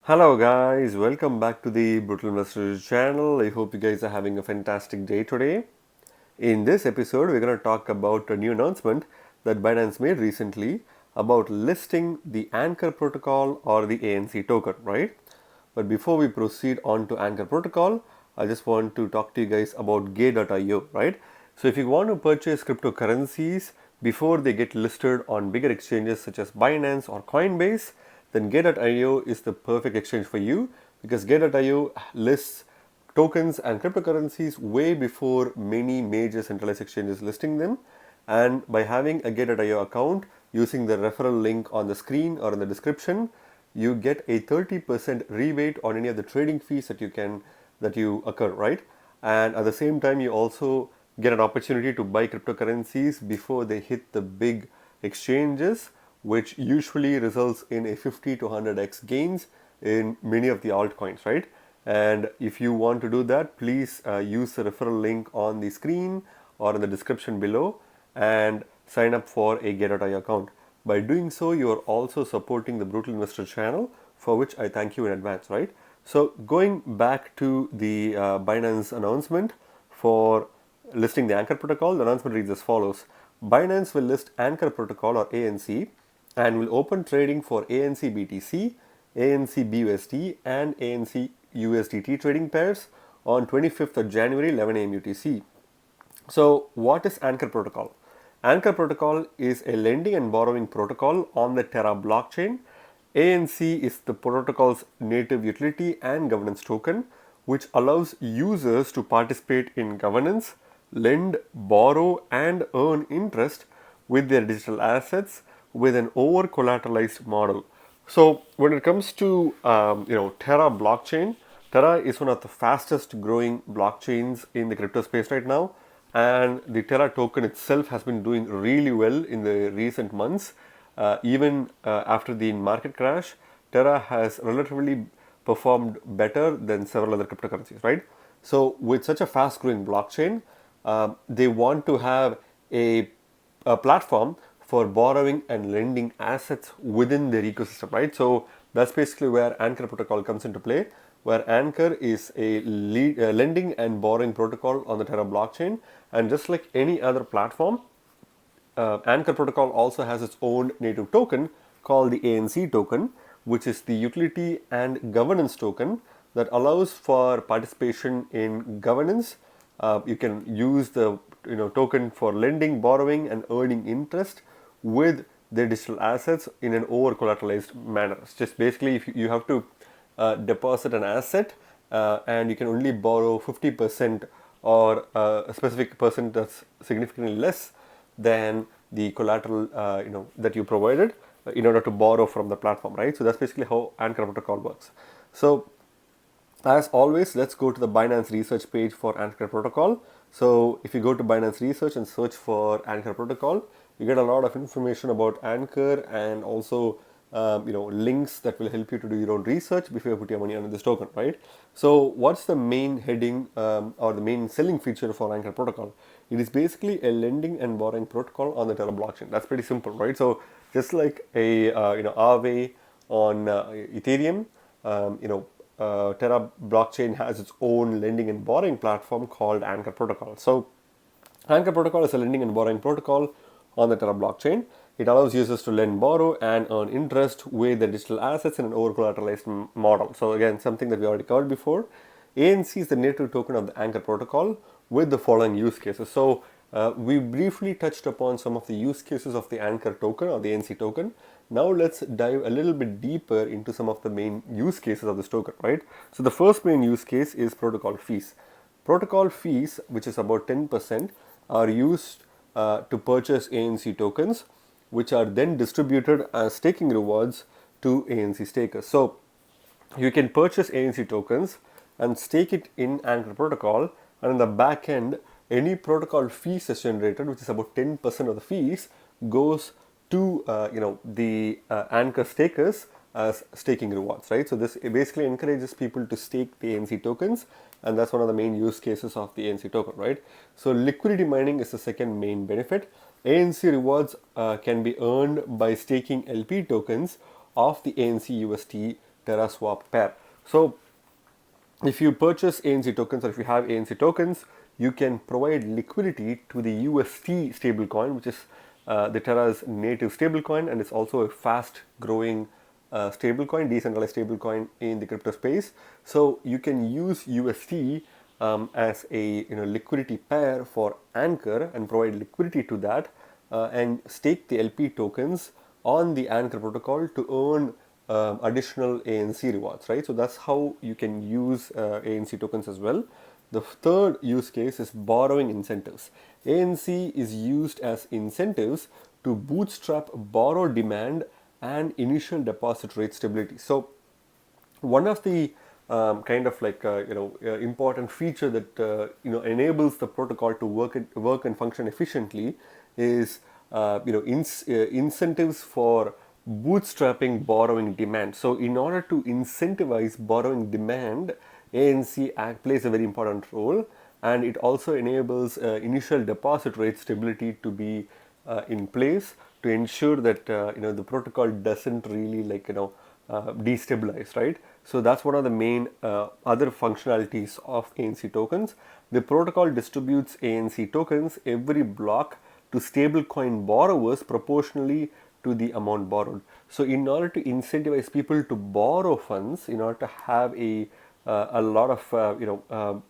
Hello guys, welcome back to the Brutal Investors channel. I hope you guys are having a fantastic day today. In this episode, we're going to talk about a new announcement that Binance made recently about listing the Anchor protocol or the ANC token, right? But before we proceed on to Anchor protocol, I just want to talk to you guys about Gateio, right? So if you want to purchase cryptocurrencies before they get listed on bigger exchanges such as Binance or Coinbase, then Gateio is the perfect exchange for you because Gateio lists tokens and cryptocurrencies way before many major centralized exchanges listing them. And by having a Gateio account using the referral link on the screen or in the description, you get a 30% rebate on any of the trading fees that you occur, right? And at the same time, you also get an opportunity to buy cryptocurrencies before they hit the big exchanges, which usually results in a 50 to 100x gains in many of the altcoins, right? And if you want to do that, please use the referral link on the screen or in the description below and sign up for a Gateio account. By doing so, you are also supporting the Brutal Investor channel, for which I thank you in advance, right? So going back to the Binance announcement for listing the Anchor protocol, the announcement reads as follows. Binance will list Anchor protocol or ANC and will open trading for ANC BTC, ANC BUSD and ANC USDT trading pairs on 25th of January 11 a.m. UTC. So what is Anchor protocol? Anchor protocol is a lending and borrowing protocol on the Terra blockchain. ANC is the protocol's native utility and governance token, which allows users to participate in governance, lend, borrow, and earn interest with their digital assets with an over collateralized model. So when it comes to Terra blockchain, Terra is one of the fastest growing blockchains in the crypto space right now, and the Terra token itself has been doing really well in the recent months. Even after the market crash, Terra has relatively performed better than several other cryptocurrencies, right? So with such a fast growing blockchain, they want to have a platform for borrowing and lending assets within their ecosystem, right? So that's basically where Anchor protocol comes into play, where Anchor is a lending and borrowing protocol on the Terra blockchain. And just like any other platform, Anchor protocol also has its own native token called the ANC token, which is the utility and governance token that allows for participation in governance. You can use the token for lending, borrowing, and earning interest with their digital assets in an over collateralized manner. It's just basically if you have to deposit an asset and you can only borrow 50% or a specific percent that's significantly less than the collateral that you provided in order to borrow from the platform, right? So that's basically how Anchor protocol works. So as always, let's go to the Binance research page for Anchor protocol. So if you go to Binance research and search for Anchor protocol, you get a lot of information about Anchor and also links that will help you to do your own research before you put your money on this token, right? So what's the main heading or the main selling feature for Anchor protocol? It is basically a lending and borrowing protocol on the Terra blockchain. That's pretty simple, right? So just like a Aave on Ethereum, Terra blockchain has its own lending and borrowing platform called Anchor protocol. So Anchor protocol is a lending and borrowing protocol on the Terra blockchain. It allows users to lend, borrow, and earn interest with their digital assets in an over-collateralized model. So again, something that we already covered before. ANC is the native token of the Anchor protocol with the following use cases. So we briefly touched upon some of the use cases of the Anchor token or the ANC token. Now let's dive a little bit deeper into some of the main use cases of this token, right? So the first main use case is protocol fees. Protocol fees, which is about 10%, are used to purchase ANC tokens, which are then distributed as staking rewards to ANC stakers. So you can purchase ANC tokens and stake it in Anchor protocol, and in the back end, any protocol fees is generated, which is about 10% of the fees, goes to the Anchor stakers as staking rewards, right? So this basically encourages people to stake the ANC tokens, and that's one of the main use cases of the ANC token, right? So liquidity mining is the second main benefit. ANC rewards can be earned by staking LP tokens of the ANC UST Terra swap pair. So if you purchase ANC tokens or if you have ANC tokens, you can provide liquidity to the UST stablecoin, which is the Terra's native stablecoin, and it's also a fast growing stablecoin, decentralized stablecoin in the crypto space. So you can use UST as a liquidity pair for Anchor and provide liquidity to that and stake the LP tokens on the Anchor protocol to earn additional ANC rewards, right? So that's how you can use ANC tokens as well. The third use case is borrowing incentives. ANC is used as incentives to bootstrap borrow demand and initial deposit rate stability. So one of the important feature that enables the protocol to work and function efficiently is incentives for bootstrapping borrowing demand. So in order to incentivize borrowing demand, ANC plays a very important role, and it also enables initial deposit rate stability to be in place to ensure that the protocol doesn't really destabilize, right? So that's one of the main other functionalities of ANC tokens. The protocol distributes ANC tokens every block to stablecoin borrowers proportionally to the amount borrowed. So in order to incentivize people to borrow funds, in order to have a lot of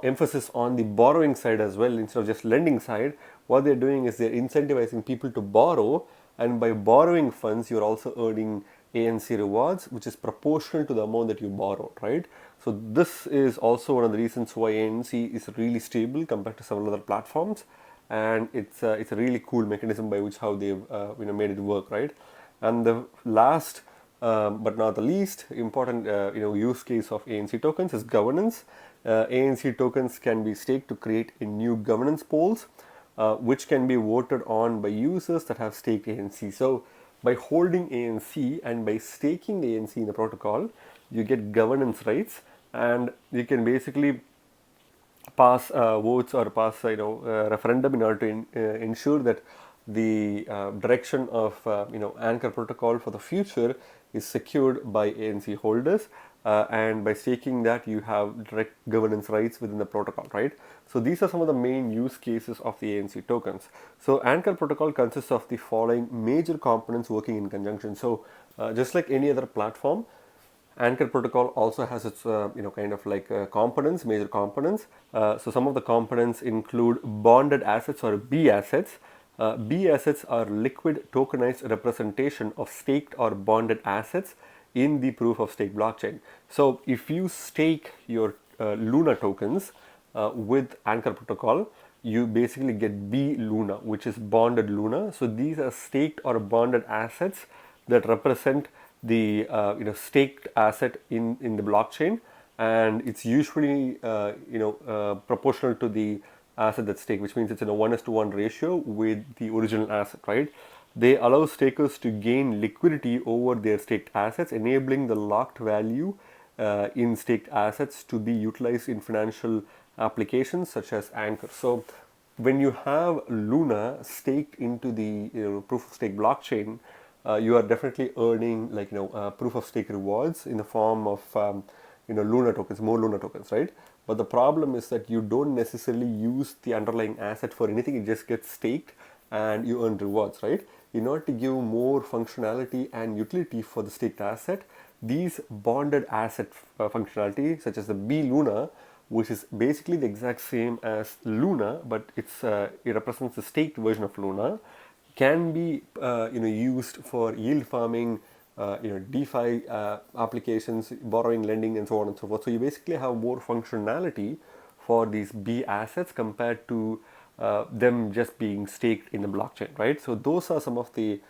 emphasis on the borrowing side as well instead of just lending side, what they're doing is they're incentivizing people to borrow, and by borrowing funds you're also earning ANC rewards, which is proportional to the amount that you borrowed, right? So this is also one of the reasons why ANC is really stable compared to several other platforms, and it's a really cool mechanism by which how they've made it work, right? And the last but not the least important use case of ANC tokens is governance. ANC tokens can be staked to create a new governance pools, which can be voted on by users that have staked ANC. So by holding ANC and by staking the ANC in the protocol, you get governance rights, and you can basically pass votes or pass referendum in order to ensure that the direction of Anchor protocol for the future is secured by ANC holders, and by staking that you have direct governance rights within the protocol, right? So these are some of the main use cases of the ANC tokens. So Anchor protocol consists of the following major components working in conjunction. So just like any other platform, Anchor protocol also has its components, major components. So some of the components include bonded assets or B assets. B assets are liquid tokenized representation of staked or bonded assets in the proof of stake blockchain. So if you stake your Luna tokens with Anchor protocol, you basically get B Luna, which is bonded Luna. So these are staked or bonded assets that represent the staked asset in the blockchain, and it's usually proportional to the asset that's staked, which means it's in a 1:1 ratio with the original asset, right? They allow stakers to gain liquidity over their staked assets, enabling the locked value in staked assets to be utilized in financial applications such as Anchor. So when you have Luna staked into the proof of stake blockchain, you are definitely earning proof of stake rewards in the form of Luna tokens, more Luna tokens, right? But the problem is that you don't necessarily use the underlying asset for anything. It just gets staked and you earn rewards, right? In order to give more functionality and utility for the staked asset, these bonded asset functionality, such as the B Luna, which is basically the exact same as Luna, but it represents the staked version of Luna, can be used for yield farming, DeFi applications, borrowing, lending, and so on and so forth. So you basically have more functionality for these B assets compared to them just being staked in the blockchain, right? So those are some of the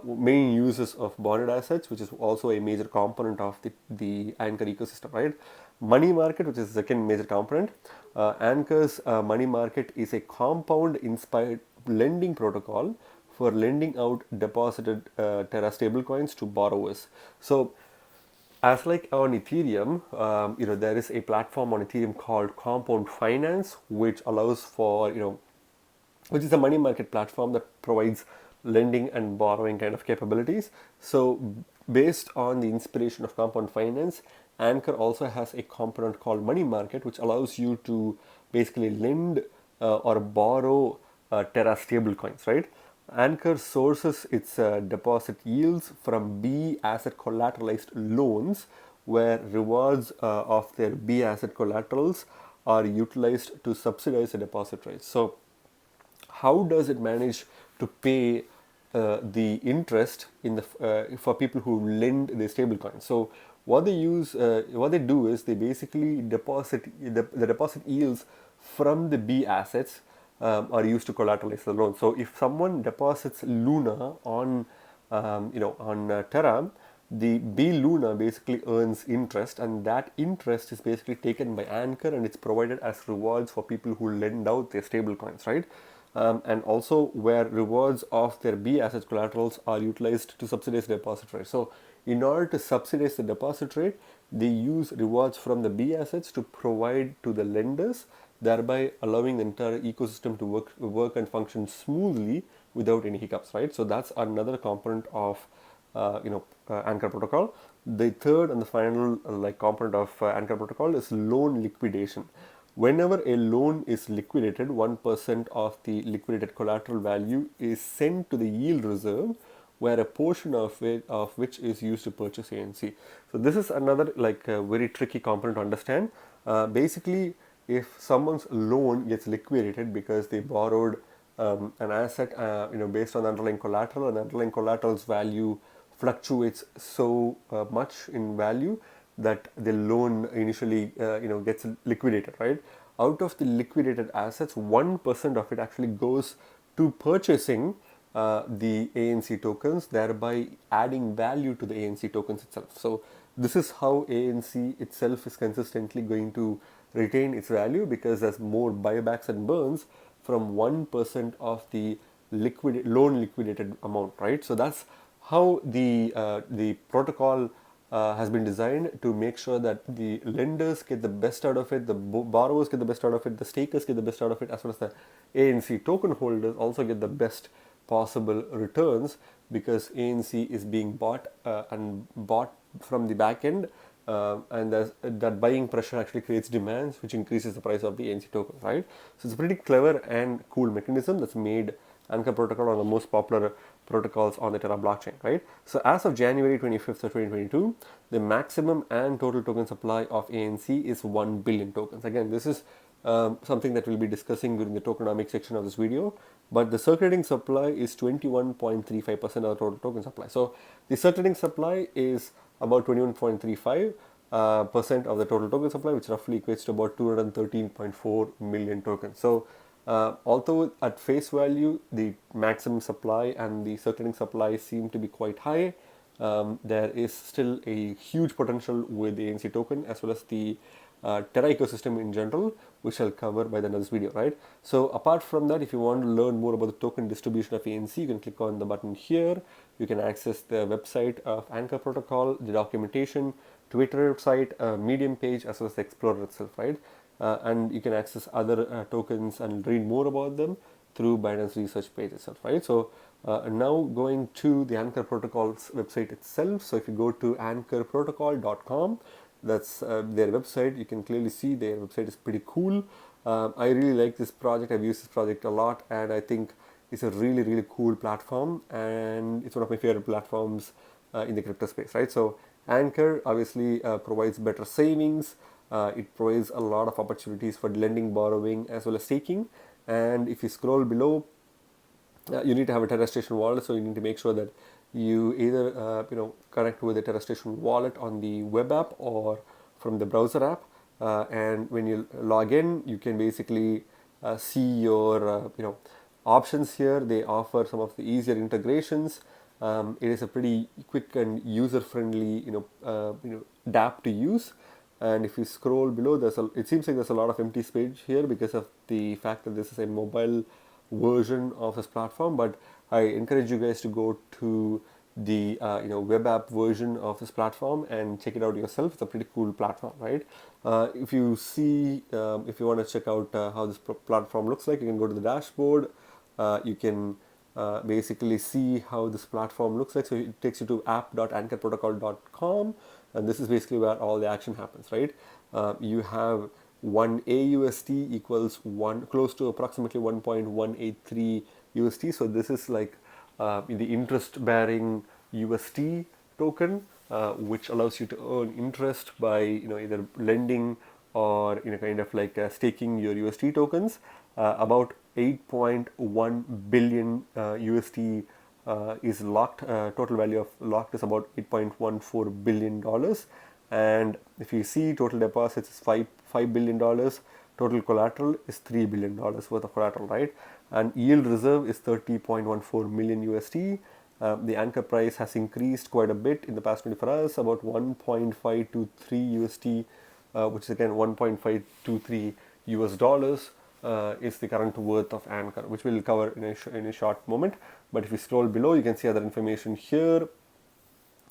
main uses of bonded assets, which is also a major component of the Anchor ecosystem, right? Money market, which is the second major component. Anchor's money market is a compound inspired lending protocol for lending out deposited Terra stablecoins to borrowers. So as like on Ethereum, there is a platform on Ethereum called Compound Finance, which allows for, which is a money market platform that provides lending and borrowing kind of capabilities. So based on the inspiration of compound finance, Anchor also has a component called money market, which allows you to basically lend or borrow Terra stablecoins, right? Anchor sources its deposit yields from B asset collateralized loans, where rewards of their B asset collaterals are utilized to subsidize the deposit rates. So, how does it manage to pay the interest in the for people who lend the stablecoin? So what they do is they basically deposit the deposit yields from the B assets are used to collateralize the loan. So if someone deposits Luna on on Terra, the B Luna basically earns interest, and that interest is basically taken by Anchor, and it's provided as rewards for people who lend out their stable coins, right? And also where rewards of their B assets collaterals are utilized to subsidize the deposit rate. So in order to subsidize the deposit rate, they use rewards from the B assets to provide to the lenders, thereby allowing the entire ecosystem to work and function smoothly without any hiccups, right? So that's another component of Anchor protocol. The third and the final component of Anchor protocol is loan liquidation. Whenever a loan is liquidated, 1% of the liquidated collateral value is sent to the yield reserve, where a portion of which is used to purchase ANC. So this is another very tricky component to understand. Basically, if someone's loan gets liquidated because they borrowed an asset, based on the underlying collateral, and the underlying collateral's value fluctuates so much in value that the loan initially gets liquidated, right? Out of the liquidated assets, 1% of it actually goes to purchasing the ANC tokens, thereby adding value to the ANC tokens itself. So this is how ANC itself is consistently going to retain its value, because there's more buybacks and burns from 1% of the loan liquidated amount, right? So that's how the protocol has been designed to make sure that the lenders get the best out of it, the borrowers get the best out of it, the stakers get the best out of it, as well as the ANC token holders also get the best possible returns, because ANC is being bought from the back end, and that buying pressure actually creates demands, which increases the price of the ANC token, right? So it's a pretty clever and cool mechanism that's made Anchor protocol one of the most popular protocols on the Terra blockchain, right? So as of January 25th of 2022, the maximum and total token supply of ANC is 1 billion tokens. Again, this is something that we'll be discussing during the tokenomics section of this video, but the circulating supply is 21.35% of the total token supply. So the circulating supply is about 21.35% of the total token supply, which roughly equates to about 213.4 million tokens. So although at face value the maximum supply and the circulating supply seem to be quite high, there is still a huge potential with the ANC token, as well as the Terra ecosystem in general, which I'll cover by the end of this video, right? So apart from that, if you want to learn more about the token distribution of ANC, you can click on the button here. You can access the website of Anchor protocol, the documentation, Twitter site, Medium page, as well as the Explorer itself, right? And you can access other tokens and read more about them through Binance research page itself, right? So now going to the Anchor protocol's website itself. So if you go to anchorprotocol.com, that's their website. You can clearly see their website is pretty cool. I really like this project. I've used this project a lot, and I think it's a really, really cool platform, and it's one of my favorite platforms in the crypto space, right? So Anchor obviously provides better savings. It provides a lot of opportunities for lending, borrowing, as well as staking. And if you scroll below, you need to have a Terra Station wallet, so you need to make sure that you either connect with the Terra Station wallet on the web app or from the browser app. And when you log in, you can basically see your options here. They offer some of the easier integrations. It is a pretty quick and user-friendly dApp to use. And if you scroll below, it seems like there's a lot of empty space here because of the fact that this is a mobile version of this platform. But I encourage you guys to go to the web app version of this platform and check it out yourself. It's a pretty cool platform, right? If you want to check out how this platform looks like, you can go to the dashboard. You can basically see how this platform looks like. So it takes you to app.anchorprotocol.com, and this is basically where all the action happens, right? You have one AUST equals one close to approximately 1.183 USD. So this is like the interest-bearing USD token, which allows you to earn interest by either lending or kind of like staking your USD tokens. About 8.1 billion USD is locked. Total value of locked is about $8.14 billion. And if you see total deposits is $5 billion. Total collateral is $3 billion worth of collateral, right? And yield reserve is 30.14 million USD. The anchor price has increased quite a bit in the past 24 hours, about 1.523 USD, which is again 1.523 US dollars. Is the current worth of Anchor, which we'll cover in a short moment. But if you scroll below, you can see other information here,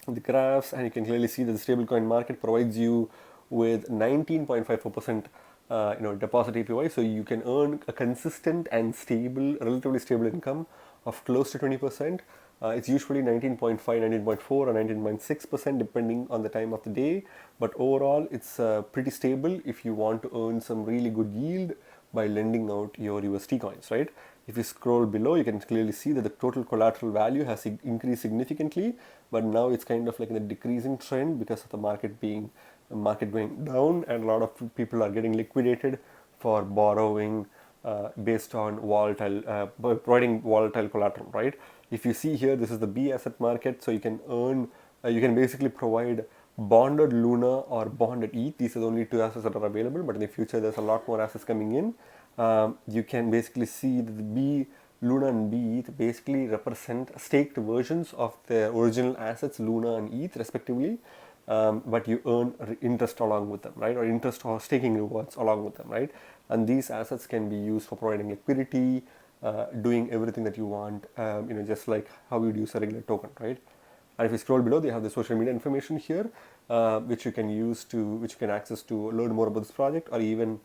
the graphs, and you can clearly see that the stablecoin market provides you with 19.54% deposit APY, so you can earn a consistent and stable, relatively stable income of close to 20%. It's usually 19.5, 19.4, or 19.6% depending on the time of the day, but overall it's pretty stable if you want to earn some really good yield by lending out your USD coins, right? If you scroll below, you can clearly see that the total collateral value has increased significantly, but now it's kind of like in a decreasing trend because of the market going down, and a lot of people are getting liquidated for borrowing based on providing volatile collateral, right? If you see here, this is the B asset market, so you can you can basically provide bonded Luna or bonded ETH. These are the only two assets that are available, but in the future there's a lot more assets coming in. You can basically see that the B Luna and B ETH basically represent staked versions of the original assets Luna and ETH respectively, but you earn interest along with them, right? Or interest or staking rewards along with them, right? And these assets can be used for providing liquidity, doing everything that you want, just like how you'd use a regular token, right? And if you scroll below, they have the social media information here, which you can access to learn more about this project, or even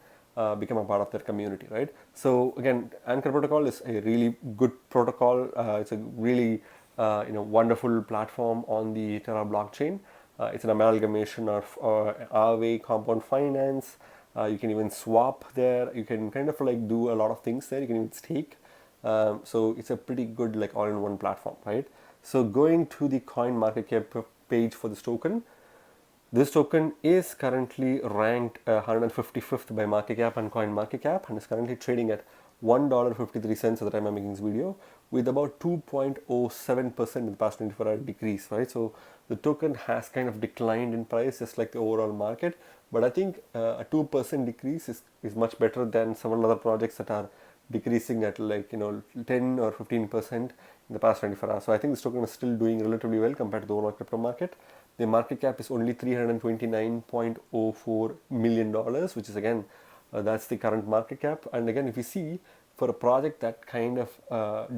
become a part of their community, right? So again, Anchor Protocol is a really good protocol. It's a really wonderful platform on the Terra blockchain. It's an amalgamation of Aave, Compound Finance. You can even swap there. You can kind of like do a lot of things there. You can even stake. So it's a pretty good like all-in-one platform, right? So going to the coin market cap page for this token is currently ranked 155th by market cap and coin market cap, and is currently trading at $1.53 at the time I'm making this video, with about 2.07% in the past 24-hour decrease, right? So the token has kind of declined in price just like the overall market, but I think a 2% decrease is much better than some other projects that are decreasing at 10 or 15% in the past 24 hours. So I think this token is still doing relatively well compared to the overall crypto market. The market cap is only $329.04 million, which is again, that's the current market cap. And again, if you see, for a project that kind of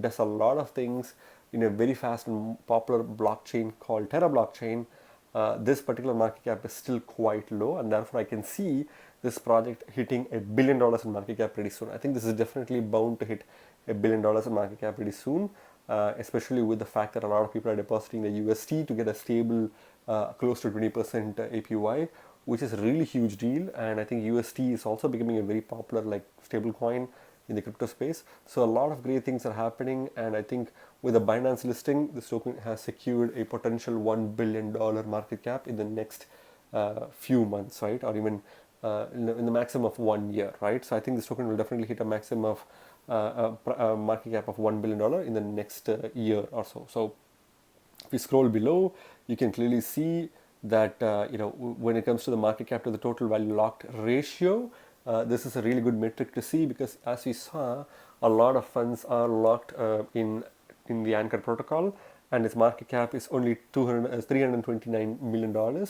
does a lot of things in a very fast and popular blockchain called Terra blockchain, this particular market cap is still quite low, and therefore I can see this project hitting $1 billion in market cap pretty soon. I think this is definitely bound to hit $1 billion in market cap pretty soon, especially with the fact that a lot of people are depositing the USD to get a stable close to 20% APY, which is a really huge deal. And I think USD is also becoming a very popular like stable coin in the crypto space. So a lot of great things are happening, and I think with the Binance listing, this token has secured a potential $1 billion market cap in the next few months, right? Or even in the maximum of 1 year, right? So I think this token will definitely hit a maximum of a market cap of $1 billion in the next year or so. So if you scroll below, you can clearly see that when it comes to the market cap to the total value locked ratio, this is a really good metric to see, because as we saw, a lot of funds are locked in the Anchor protocol, and its market cap is only $329 million.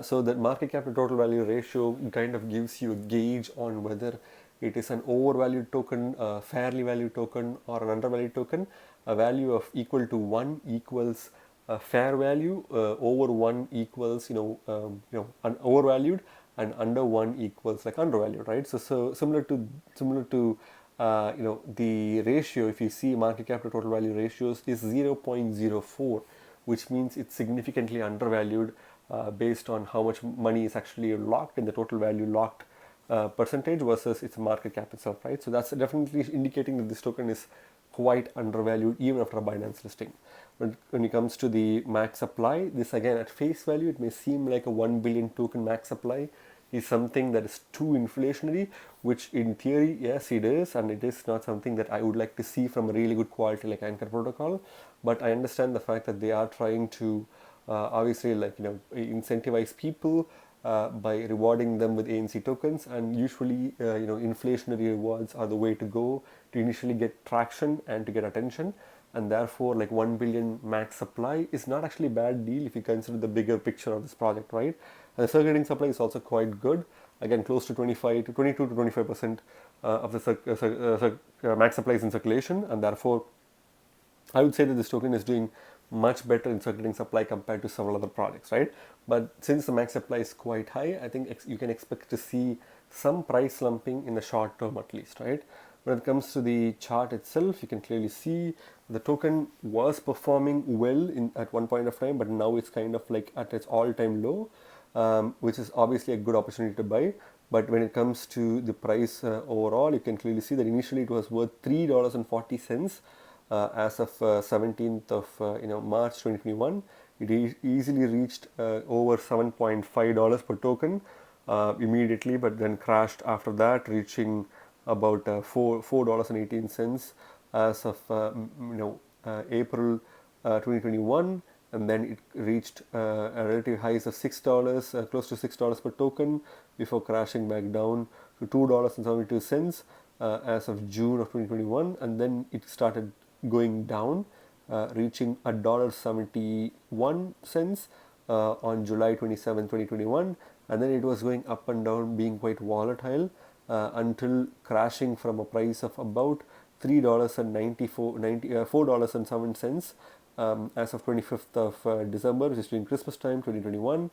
So that market cap to total value ratio kind of gives you a gauge on whether it is an overvalued token, a fairly valued token, or an undervalued token. A value of equal to 1 equals fair value, over 1 equals overvalued, and under 1 equals like undervalued, right? So similar to the ratio, if you see market cap to total value ratios, is 0.04, which means it's significantly undervalued based on how much money is actually locked in the total value locked percentage versus its market cap itself, right? So that's definitely indicating that this token is quite undervalued even after a Binance listing. When it comes to the max supply, this again at face value, it may seem like a 1 billion token max supply is something that is too inflationary, which in theory, yes, it is, and it is not something that I would like to see from a really good quality like Anchor Protocol. But I understand the fact that they are trying to obviously incentivize people by rewarding them with ANC tokens, and usually inflationary rewards are the way to go to initially get traction and to get attention. And therefore, like 1 billion max supply is not actually a bad deal if you consider the bigger picture of this project, right? And the circulating supply is also quite good, again close to 25 to 22 to 25% of the max supply is in circulation, and therefore I would say that this token is doing much better in circulating supply compared to several other projects, right? But since the max supply is quite high, I think you can expect to see some price slumping in the short term at least, right? When it comes to the chart itself, you can clearly see the token was performing well at one point of time, but now it's kind of like at its all-time low, which is obviously a good opportunity to buy. But when it comes to the price overall, you can clearly see that initially it was worth $3.40 as of 17th of March 2021. It easily reached over $7.5 per token immediately, but then crashed after that, reaching about $4.18 as of April 2021, and then it reached a relative highs of $6, close to $6 per token, before crashing back down to $2.72 as of June of 2021, and then it started going down, reaching $1.71 on July 27, 2021, and then it was going up and down, being quite volatile until crashing from a price of about $4.07 as of 25th of December, which is during Christmas time 2021.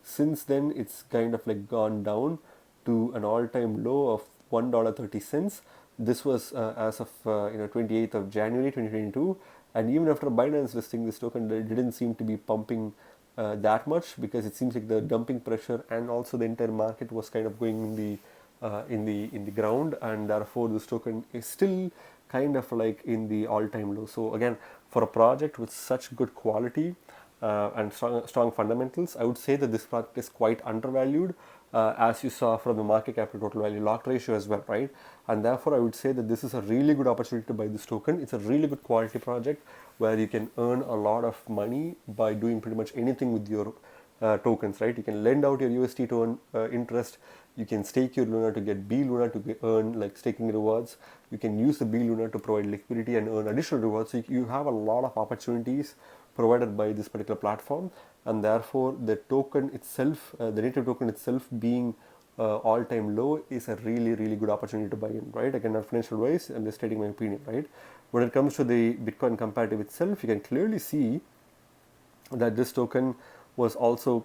Since then it's kind of like gone down to an all-time low of $1.30. This was as of 28th of January 2022, and even after Binance listing, this token didn't seem to be pumping that much, because it seems like the dumping pressure and also the entire market was kind of going in the ground, and therefore this token is still kind of like in the all-time low. So again, for a project with such good quality and strong fundamentals, I would say that this project is quite undervalued, as you saw from the market cap to total value locked ratio as well, right? And therefore I would say that this is a really good opportunity to buy this token. It's a really good quality project where you can earn a lot of money by doing pretty much anything with your tokens, right? You can lend out your UST to earn interest. You can stake your Luna to get B Luna to earn like staking rewards. You can use the B Luna to provide liquidity and earn additional rewards. So you have a lot of opportunities provided by this particular platform, and therefore the token itself, the native token itself being all-time low, is a really good opportunity to buy in, right? Again, not financial wise, I'm just stating my opinion, right? When it comes to the Bitcoin comparative itself, you can clearly see that this token was also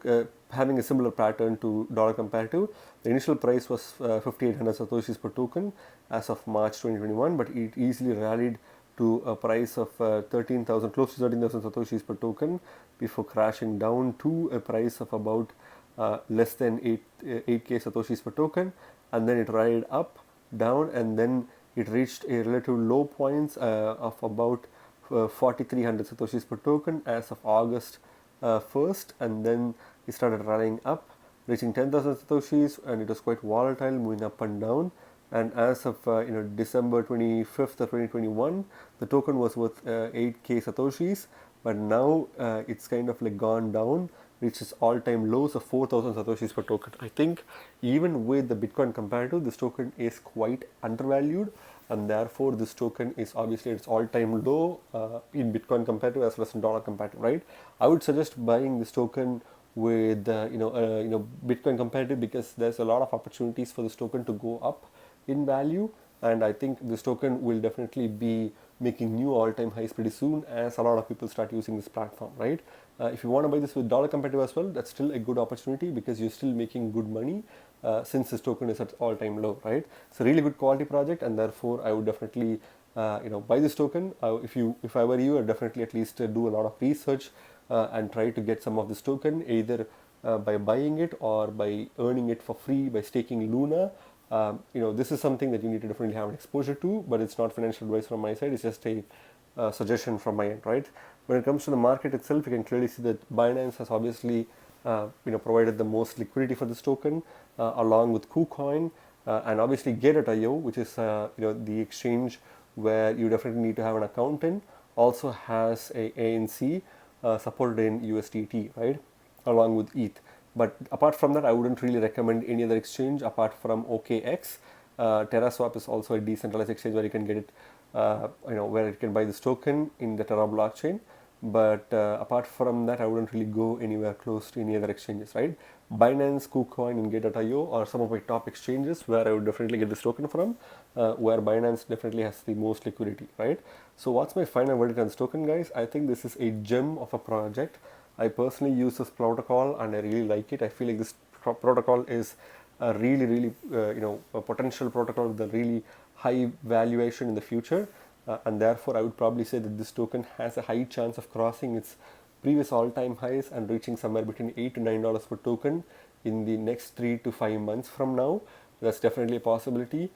having a similar pattern to dollar comparative. The initial price was 5,800 satoshis per token as of March 2021, but it easily rallied to a price of 13,000, close to 13,000 satoshis per token, before crashing down to a price of about less than 8k satoshis per token, and then it rallied up, down, and then it reached a relative low points of about 4,300 satoshis per token as of August 1st, and then it started rallying up, reaching 10,000 satoshis, and it was quite volatile, moving up and down. And as of December 25th of 2021, the token was worth 8k satoshis, but now it's kind of like gone down, reaches all-time lows of 4,000 satoshis per token. I think even with the Bitcoin comparative, this token is quite undervalued, and therefore this token is obviously its all-time low in Bitcoin comparative as well as in dollar comparative, right? I would suggest buying this token with Bitcoin comparative, because there's a lot of opportunities for this token to go up in value, and I think this token will definitely be making new all-time highs pretty soon as a lot of people start using this platform, right? If you want to buy this with dollar competitive as well, that's still a good opportunity because you're still making good money since this token is at all-time low, right? It's a really good quality project, and therefore I would definitely buy this token. If I were you, I'd definitely at least do a lot of research and try to get some of this token either by buying it or by earning it for free by staking Luna. This is something that you need to definitely have an exposure to, but it's not financial advice from my side. It's just a suggestion from my end, right? When it comes to the market itself, you can clearly see that Binance has obviously provided the most liquidity for this token, along with KuCoin, and obviously Gateio, which is the exchange where you definitely need to have an account in, also has a ANC supported in USDT, right, along with ETH. But apart from that, I wouldn't really recommend any other exchange apart from OKX. TerraSwap is also a decentralized exchange where you can get it, where you can buy this token in the Terra blockchain. But apart from that, I wouldn't really go anywhere close to any other exchanges, right? Binance, KuCoin, and Gate.io are some of my top exchanges where I would definitely get this token from, where Binance definitely has the most liquidity, right? So what's my final verdict on this token, guys? I think this is a gem of a project. I personally use this protocol and I really like it. I feel like this protocol is a really, really, a potential protocol with a really high valuation in the future. And therefore, I would probably say that this token has a high chance of crossing its previous all-time highs and reaching somewhere between $8 to $9 per token in the next 3 to 5 months from now. That's definitely a possibility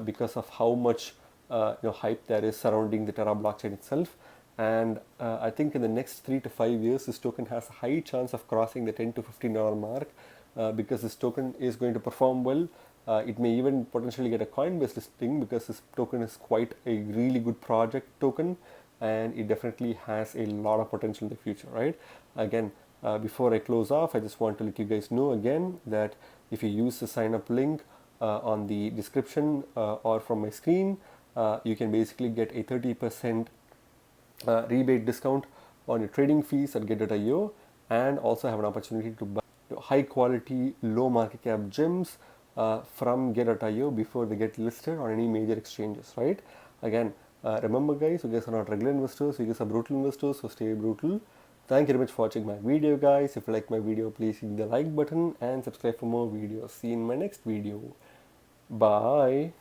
because of how much hype there is surrounding the Terra blockchain itself. And I think in the next 3 to 5 years, this token has a high chance of crossing the $10 to $15 mark because this token is going to perform well. It may even potentially get a Coinbase listing because this token is quite a really good project token, and it definitely has a lot of potential in the future, right? Again, before I close off, I just want to let you guys know again that if you use the sign up link on the description or from my screen, you can basically get a 30% rebate discount on your trading fees at Gateio, and also have an opportunity to buy high quality, low market cap gems from Gateio before they get listed on any major exchanges, right? Again, remember guys, you guys are not regular investors, you guys are brutal investors, so stay brutal. Thank you very much for watching my video, guys. If you like my video, please hit the like button and subscribe for more videos. See you in my next video. Bye.